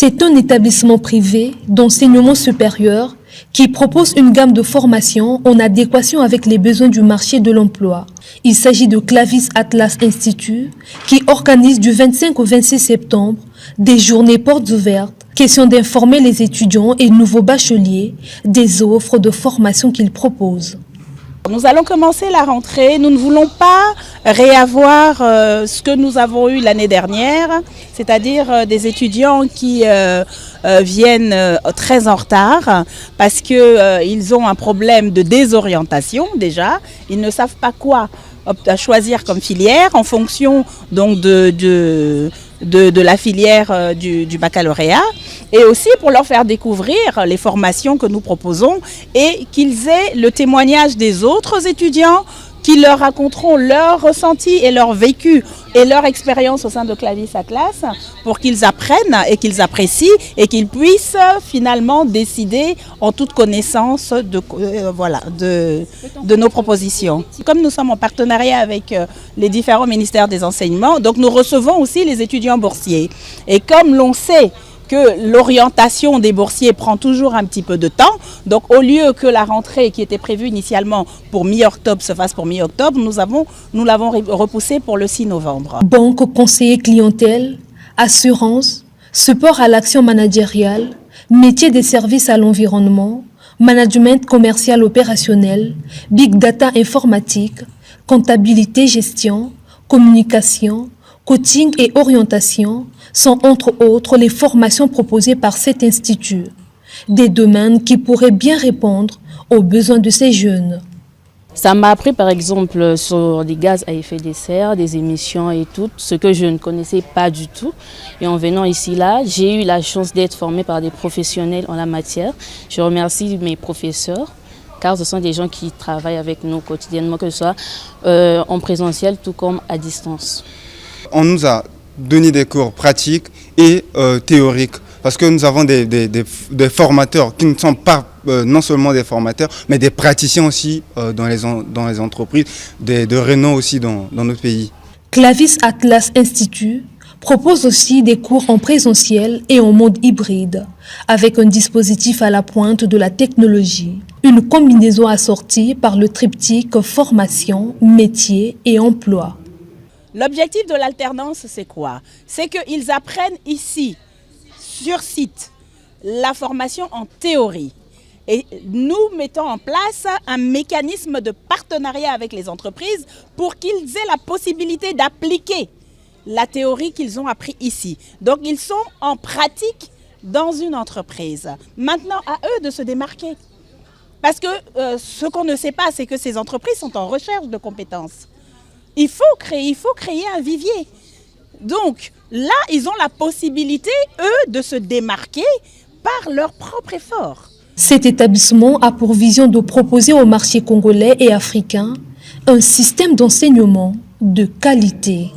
C'est un établissement privé d'enseignement supérieur qui propose une gamme de formations en adéquation avec les besoins du marché de l'emploi. Il s'agit de Clavis Atlas Institut qui organise du 25 au 26 septembre des journées portes ouvertes. Question d'informer les étudiants et nouveaux bacheliers des offres de formation qu'ils proposent. Nous allons commencer la rentrée. Nous ne voulons pas réavoir ce que nous avons eu l'année dernière, c'est-à-dire des étudiants qui viennent très en retard parce qu'ils ont un problème de désorientation déjà. Ils ne savent pas quoi choisir comme filière en fonction donc de la filière du baccalauréat, et aussi pour leur faire découvrir les formations que nous proposons et qu'ils aient le témoignage des autres étudiants qui leur raconteront leurs ressentis et leur vécu et leur expérience au sein de Clavis Atlas pour qu'ils apprennent et qu'ils apprécient et qu'ils puissent finalement décider en toute connaissance de nos propositions. Comme nous sommes en partenariat avec les différents ministères des enseignements, donc nous recevons aussi les étudiants boursiers. Et comme l'on sait que l'orientation des boursiers prend toujours un petit peu de temps. Donc au lieu que la rentrée qui était prévue initialement pour mi-octobre se fasse pour mi-octobre, nous l'avons repoussée pour le 6 novembre. Banque, conseiller clientèle, assurance, support à l'action managériale, métier des services à l'environnement, management commercial opérationnel, big data informatique, comptabilité gestion, communication, coaching et orientation sont entre autres les formations proposées par cet institut. Des domaines qui pourraient bien répondre aux besoins de ces jeunes. Ça m'a appris par exemple sur les gaz à effet de serre, des émissions et tout, ce que je ne connaissais pas du tout. Et en venant ici, j'ai eu la chance d'être formée par des professionnels en la matière. Je remercie mes professeurs, car ce sont des gens qui travaillent avec nous quotidiennement, que ce soit en présentiel tout comme à distance. On nous a donné des cours pratiques et théoriques, parce que nous avons des formateurs qui ne sont pas non seulement des formateurs, mais des praticiens aussi dans les entreprises, de renom aussi dans notre pays. Clavis Atlas Institut propose aussi des cours en présentiel et en mode hybride, avec un dispositif à la pointe de la technologie. Une combinaison assortie par le triptyque formation, métier et emploi. L'objectif de l'alternance, c'est quoi? C'est qu'ils apprennent ici, sur site, la formation en théorie. Et nous mettons en place un mécanisme de partenariat avec les entreprises pour qu'ils aient la possibilité d'appliquer la théorie qu'ils ont appris ici. Donc ils sont en pratique dans une entreprise. Maintenant, à eux de se démarquer. Parce que ce qu'on ne sait pas, c'est que ces entreprises sont en recherche de compétences. Il faut créer un vivier. Donc là, ils ont la possibilité, eux, de se démarquer par leur propre effort. Cet établissement a pour vision de proposer au marché congolais et africain un système d'enseignement de qualité.